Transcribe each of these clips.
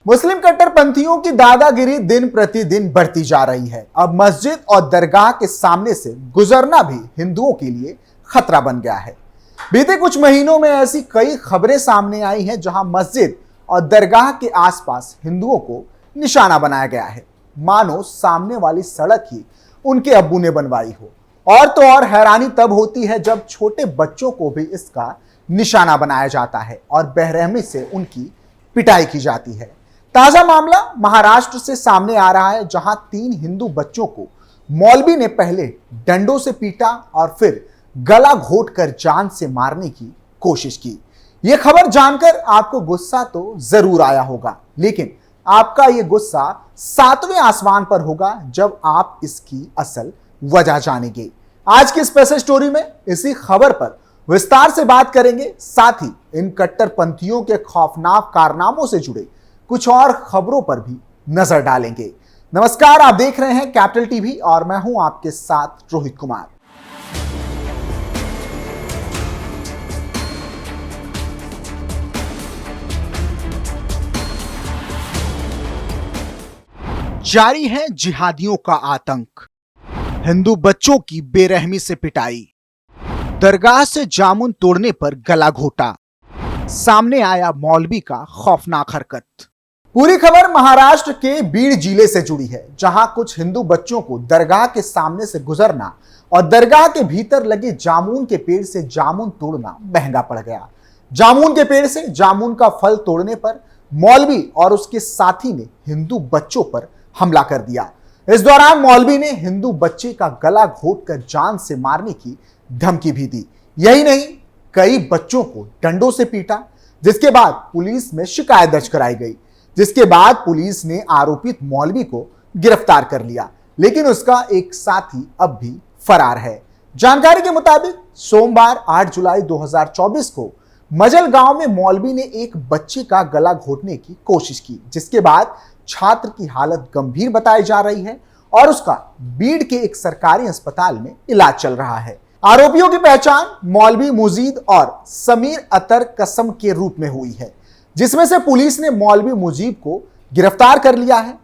मुस्लिम कट्टरपंथियों की दादागिरी दिन प्रतिदिन बढ़ती जा रही है। अब मस्जिद और दरगाह के सामने से गुजरना भी हिंदुओं के लिए खतरा बन गया है। बीते कुछ महीनों में ऐसी कई खबरें सामने आई हैं जहां मस्जिद और दरगाह के आसपास हिंदुओं को निशाना बनाया गया है, मानो सामने वाली सड़क ही उनके अब्बू ने बनवाई हो। और तो और हैरानी तब होती है जब छोटे बच्चों को भी इसका निशाना बनाया जाता है और बेरहमी से उनकी पिटाई की जाती है। ताजा मामला महाराष्ट्र से सामने आ रहा है, जहां 3 हिंदू बच्चों को मौलवी ने पहले डंडों से पीटा और फिर गला घोंटकर जान से मारने की कोशिश की। यह खबर जानकर आपको गुस्सा तो जरूर आया होगा, लेकिन आपका यह गुस्सा 7वें आसमान पर होगा जब आप इसकी असल वजह जानेंगे। आज की स्पेशल स्टोरी में इसी खबर पर विस्तार से बात करेंगे, साथ ही इन कट्टरपंथियों के खौफनाक कारनामों से जुड़े कुछ और खबरों पर भी नजर डालेंगे। नमस्कार, आप देख रहे हैं कैपिटल टीवी और मैं हूं आपके साथ रोहित कुमार। जारी है जिहादियों का आतंक, हिंदू बच्चों की बेरहमी से पिटाई, दरगाह से जामुन तोड़ने पर गला घोटा, सामने आया मौलवी का खौफनाक हरकत। पूरी खबर महाराष्ट्र के बीड जिले से जुड़ी है, जहां कुछ हिंदू बच्चों को दरगाह के सामने से गुजरना और दरगाह के भीतर लगे जामुन के पेड़ से जामुन तोड़ना महंगा पड़ गया। जामुन के पेड़ से जामुन का फल तोड़ने पर मौलवी और उसके साथी ने हिंदू बच्चों पर हमला कर दिया। इस दौरान मौलवी ने हिंदू बच्चे का गला घोंटकर जान से मारने की धमकी भी दी। यही नहीं, कई बच्चों को डंडों से पीटा, जिसके बाद पुलिस में शिकायत दर्ज कराई गई, जिसके बाद पुलिस ने आरोपित मौलवी को गिरफ्तार कर लिया, लेकिन उसका एक साथी अब भी फरार है। जानकारी के मुताबिक सोमवार 8 जुलाई 2024 को मजल गांव में मौलवी ने एक बच्चे का गला घोंटने की कोशिश की, जिसके बाद छात्र की हालत गंभीर बताई जा रही है और उसका बीड के एक सरकारी अस्पताल में इलाज चल रहा है। आरोपियों की पहचान मौलवी मुजीद और समीर अतर कसम के रूप में हुई है, जिसमें से पुलिस ने मौलवी मुजीब को गिरफ्तार कर लिया है।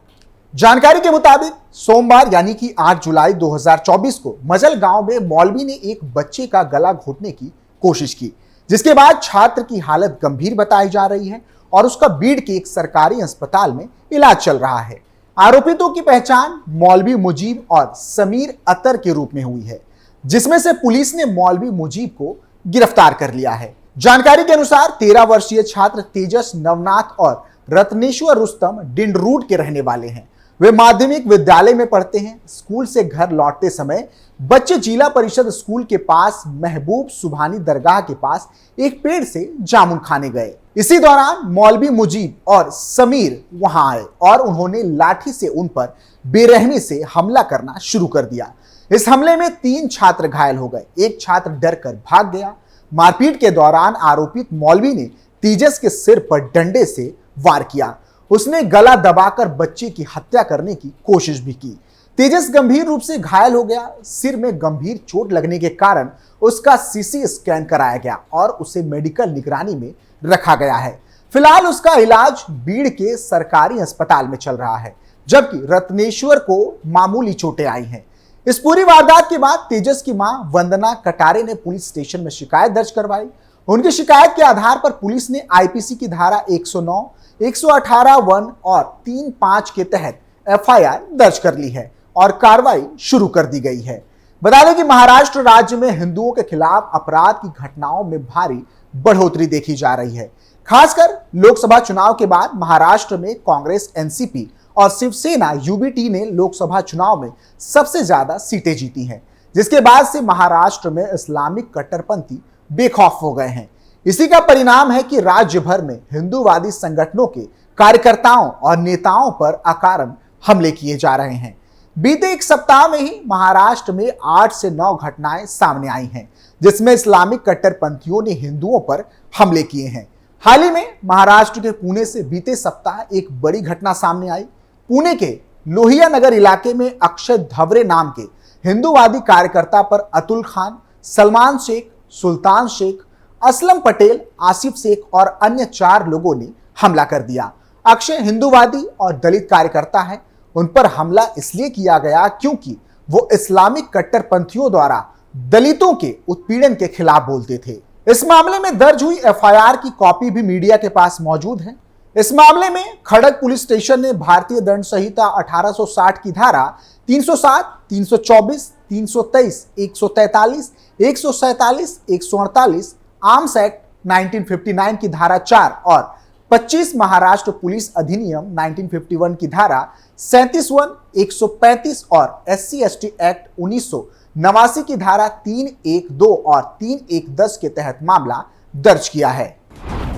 जानकारी के मुताबिक सोमवार यानी कि 8 जुलाई 2024 को मजल गांव में मौलवी ने एक बच्चे का गला घोंटने की कोशिश की, जिसके बाद छात्र की हालत गंभीर बताई जा रही है और उसका बीड के एक सरकारी अस्पताल में इलाज चल रहा है। आरोपितों की पहचान मौलवी मुजीब और समीर अतर के रूप में हुई है, जिसमें से पुलिस ने मौलवी मुजीब को गिरफ्तार कर लिया है। जानकारी के अनुसार 13 वर्षीय छात्र तेजस नवनाथ और रत्नेश्वर रुस्तम डिंडरूड के रहने वाले हैं। वे माध्यमिक विद्यालय में पढ़ते हैं। स्कूल से घर लौटते समय बच्चे जिला परिषद स्कूल के पास महबूब सुभानी दरगाह के पास एक पेड़ से जामुन खाने गए। इसी दौरान मौलवी मुजीब और समीर वहां आए और उन्होंने लाठी से उन पर बेरहमी से हमला करना शुरू कर दिया। इस हमले में 3 छात्र घायल हो गए, एक छात्र डरकर भाग गया। मारपीट के दौरान आरोपित मौलवी ने तेजस के सिर पर डंडे से वार किया। उसने गला दबाकर बच्चे की हत्या करने की कोशिश भी की। तेजस गंभीर रूप से घायल हो गया। सिर में गंभीर चोट लगने के कारण उसका सीटी स्कैन कराया गया और उसे मेडिकल निगरानी में रखा गया है। फिलहाल उसका इलाज बीड़ के सरकारी अस्पताल में चल रहा है, जबकि रत्नेश्वर को मामूली चोटें आई हैं। इस पूरी वारदात के बाद तेजस की मां वंदना कटारे ने पुलिस स्टेशन में शिकायत दर्ज करवाई। उनकी शिकायत के आधार पर पुलिस ने आईपीसी की धारा 109, 118 वन और 35 के तहत एफआईआर दर्ज कर ली है और कार्रवाई शुरू कर दी गई है। बता दें कि महाराष्ट्र राज्य में हिंदुओं के खिलाफ अपराध की घटनाओं में भारी बढ़ोतरी देखी जा रही है। खासकर लोकसभा चुनाव के बाद महाराष्ट्र में कांग्रेस, एनसीपी और शिवसेना यूबीटी ने लोकसभा चुनाव में सबसे ज्यादा सीटें जीती हैं, जिसके बाद से महाराष्ट्र में इस्लामिक कट्टरपंथी बेखौफ हो गए हैं। इसी का परिणाम है कि राज्य भर में हिंदूवादी संगठनों के कार्यकर्ताओं और नेताओं पर अकारण हमले किए जा रहे हैं। बीते एक सप्ताह में ही महाराष्ट्र में 8 से 9 घटनाएं सामने आई हैं, जिसमें इस्लामिक कट्टरपंथियों ने हिंदुओं पर हमले किए हैं। हाल ही में महाराष्ट्र के पुणे से बीते सप्ताह एक बड़ी घटना सामने आई। पुणे के लोहिया नगर इलाके में अक्षय धवरे नाम के हिंदूवादी कार्यकर्ता पर अतुल खान, सलमान शेख, सुल्तान शेख, असलम पटेल, आसिफ शेख और अन्य 4 लोगों ने हमला कर दिया। अक्षय हिंदूवादी और दलित कार्यकर्ता है। उन पर हमला इसलिए किया गया क्योंकि वो इस्लामिक कट्टरपंथियों द्वारा दलितों के उत्पीड़न के खिलाफ बोलते थे। इस मामले में दर्ज हुई एफआईआर की कॉपी भी मीडिया के पास मौजूद है। इस मामले में खड़ग पुलिस स्टेशन ने भारतीय दंड संहिता 1860 की धारा 307, 324, 323, 143, 147, 148, आर्म्स एक्ट 1959 की धारा 4 और 25 महाराष्ट्र पुलिस अधिनियम 1951 की धारा 37(1), 135 और SC/ST एक्ट 1989 की धारा 312 और 3110 के तहत मामला दर्ज किया है।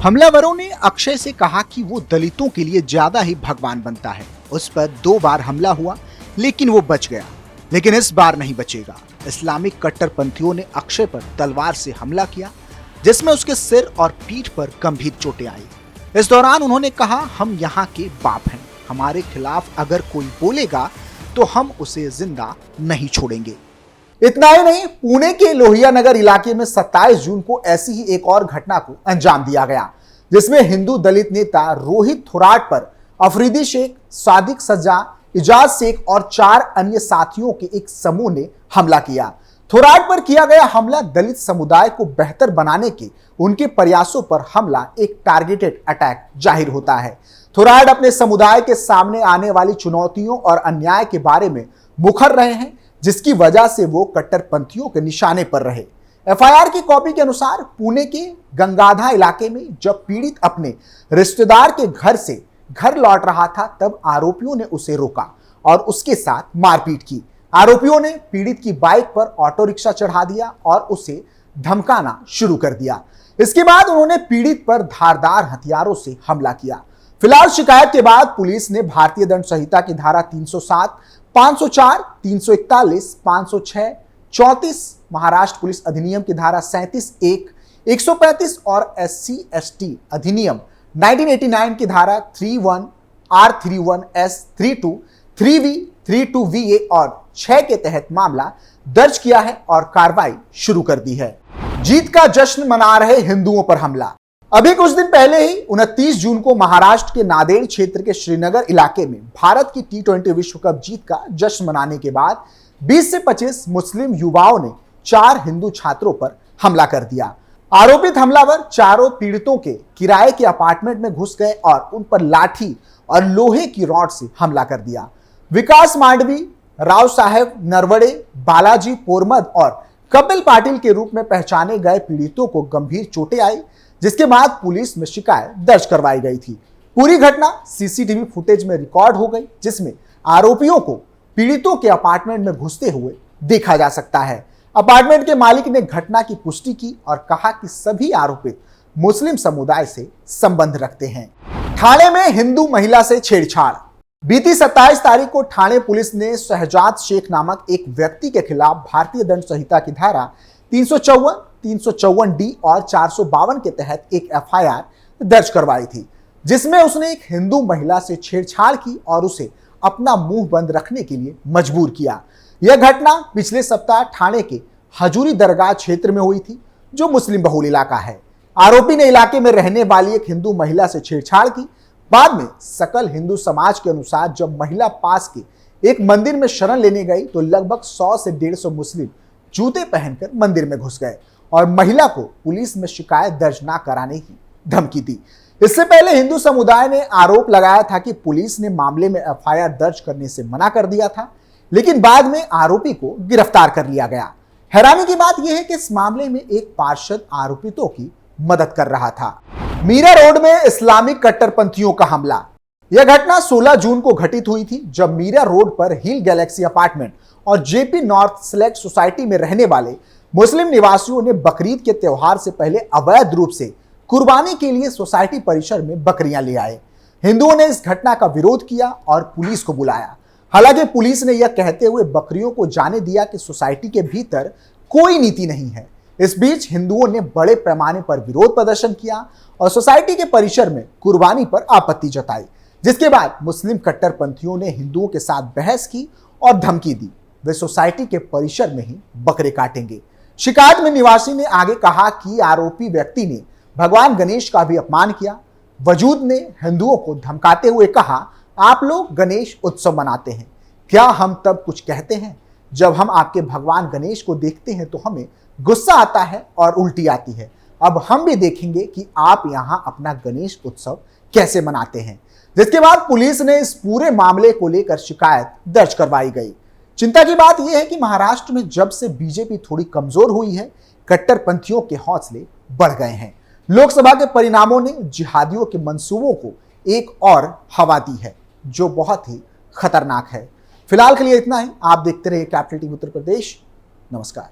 हमलावरों ने अक्षय से कहा कि वो दलितों के लिए ज्यादा ही भगवान बनता है। उस पर 2 बार हमला हुआ लेकिन वो बच गया, लेकिन इस बार नहीं बचेगा। इस्लामिक कट्टरपंथियों ने अक्षय पर तलवार से हमला किया जिसमें उसके सिर और पीठ पर गंभीर चोटें आई। इस दौरान उन्होंने कहा, हम यहाँ के बाप हैं, हमारे खिलाफ अगर कोई बोलेगा तो हम उसे जिंदा नहीं छोड़ेंगे। इतना ही नहीं, पुणे के लोहिया नगर इलाके में 27 जून को ऐसी ही एक और घटना को अंजाम दिया गया जिसमें हिंदू दलित नेता रोहित थोराट पर अफरीदी शेख, सादिक सज्जा, इजाज शेख और 4 अन्य साथियों के एक समूह ने हमला किया। थोराट पर किया गया हमला दलित समुदाय को बेहतर बनाने के उनके प्रयासों पर हमला एक टारगेटेड अटैक जाहिर होता है। थोराट अपने समुदाय के सामने आने वाली चुनौतियों और अन्याय के बारे में मुखर रहे हैं, जिसकी वजह से वो कट्टरपंथियों के निशाने पर रहे। एफआईआर की कॉपी के अनुसार पुणे के गंगाधा इलाके में जब पीड़ित अपने रिश्तेदार के घर से घर लौट रहा था तब आरोपियों ने उसे रोका और उसके साथ मारपीट की। आरोपियों ने पीड़ित की बाइक पर ऑटो रिक्शा चढ़ा दिया और उसे धमकाना शुरू कर दिया। इसके बाद उन्होंने पीड़ित पर धारदार हथियारों से हमला किया। फिलहाल शिकायत के बाद पुलिस ने भारतीय दंड संहिता की धारा 307, 504, 341, 506, 34, महाराष्ट्र पुलिस अधिनियम की धारा 37(1), 135 और SC/ST अधिनियम 1989 की धारा 31, R31S, 32, 3V, 32VA और 6 के तहत मामला दर्ज किया है और कार्रवाई शुरू कर दी है। जीत का जश्न मना रहे हिंदुओं पर हमला। अभी कुछ दिन पहले ही 29 जून को महाराष्ट्र के नांदेड़ क्षेत्र के श्रीनगर इलाके में भारत की T20 विश्व कप जीत का जश्न मनाने के बाद 20 से 25 मुस्लिम युवाओं ने 4 हिंदू छात्रों पर हमला कर दिया। आरोपित हमलावर चारों पीड़ितों के किराए के अपार्टमेंट में घुस गए और उन पर लाठी और लोहे की रॉड से हमला कर दिया। विकास मांडवी, राव साहेब नरवड़े, बालाजी पोरमद और कपिल पाटिल के रूप में पहचाने गए पीड़ितों को गंभीर चोटें आई, जिसके बाद पुलिस में शिकायत दर्ज करवाई गई थी। पूरी घटना सीसीटीवी फुटेज में रिकॉर्ड हो गई, जिसमें आरोपियों को पीड़ितों के अपार्टमेंट में घुसते हुए देखा जा सकता है। अपार्टमेंट के मालिक ने घटना की पुष्टि की और कहा कि सभी आरोपित मुस्लिम समुदाय से संबंध रखते हैं। ठाणे में हिंदू महिला से छेड़छाड़। बीती 27 तारीख को ठाणे पुलिस ने शहजाद शेख नामक एक व्यक्ति के खिलाफ भारतीय दंड संहिता की धारा 354, 354D और 452 के तहत एक एफआईआर दर्ज करवाई थी, जिसमें उसने एक हिंदू महिला से छेड़छाड़ की और उसे अपना मुंह बंद रखने के लिए मजबूर किया। यह घटना पिछले सप्ताह ठाणे के हजूरी दरगाह क्षेत्र में हुई थी, जो मुस्लिम बहुल इलाका है। आरोपी ने इलाके में रहने वाली एक हिंदू महिला से छेड़छाड़ की। बाद में सकल हिंदू समाज के अनुसार जब महिला पास के एक मंदिर में शरण लेने गई तो लगभग 100 से 150 मुस्लिम जूते पहनकर मंदिर में घुस गए और महिला को पुलिस में शिकायत दर्ज न कराने की धमकी दी। इससे पहले हिंदू समुदाय ने आरोप लगाया था कि पुलिस ने मामले में एफआईआर दर्ज करने से मना कर दिया था, लेकिन बाद में आरोपी को गिरफ्तार कर लिया गया। हैरानी की बात यह है कि इस मामले में एक पार्षद आरोपितों की मदद कर रहा था। मीरा रोड में इस्लामिक कट्टरपंथियों का हमला। यह घटना 16 जून को घटित हुई थी, जब मीरा रोड पर हिल गैलेक्सी अपार्टमेंट और जेपी नॉर्थ सेलेक्ट सोसाइटी में रहने वाले मुस्लिम निवासियों ने बकरीद के त्यौहार से पहले अवैध रूप से कुर्बानी के लिए सोसाइटी परिसर में बकरियां ले आए। हिंदुओं ने इस घटना का विरोध किया और पुलिस को बुलाया। हालांकि पुलिस ने यह कहते हुए बकरियों को जाने दिया कि सोसाइटी के भीतर कोई नीति नहीं है। इस बीच हिंदुओं ने बड़े पैमाने पर विरोध प्रदर्शन किया और सोसाइटी के परिसर में कुर्बानी पर आपत्ति जताई, जिसके बाद मुस्लिम कट्टरपंथियों ने हिंदुओं के साथ बहस की और धमकी दी वे सोसाइटी के परिसर में ही बकरे काटेंगे। शिकायत में निवासी ने आगे कहा कि आरोपी व्यक्ति ने भगवान गणेश का भी अपमान किया। वजूद ने हिंदुओं को धमकाते हुए कहा, आप लोग गणेश उत्सव मनाते हैं, क्या हम तब कुछ कहते हैं? जब हम आपके भगवान गणेश को देखते हैं तो हमें गुस्सा आता है और उल्टी आती है। अब हम भी देखेंगे कि आप यहां अपना गणेश उत्सव कैसे मनाते हैं। जिसके बाद पुलिस ने इस पूरे मामले को लेकर शिकायत दर्ज करवाई गई। चिंता की बात यह है कि महाराष्ट्र में जब से बीजेपी थोड़ी कमजोर हुई है, कट्टरपंथियों के हौसले बढ़ गए हैं। लोकसभा के परिणामों ने जिहादियों के मंसूबों को एक और हवा दी है, जो बहुत ही खतरनाक है। फिलहाल के लिए इतना ही। आप देखते रहिए कैपिटल टीवी उत्तर प्रदेश। नमस्कार।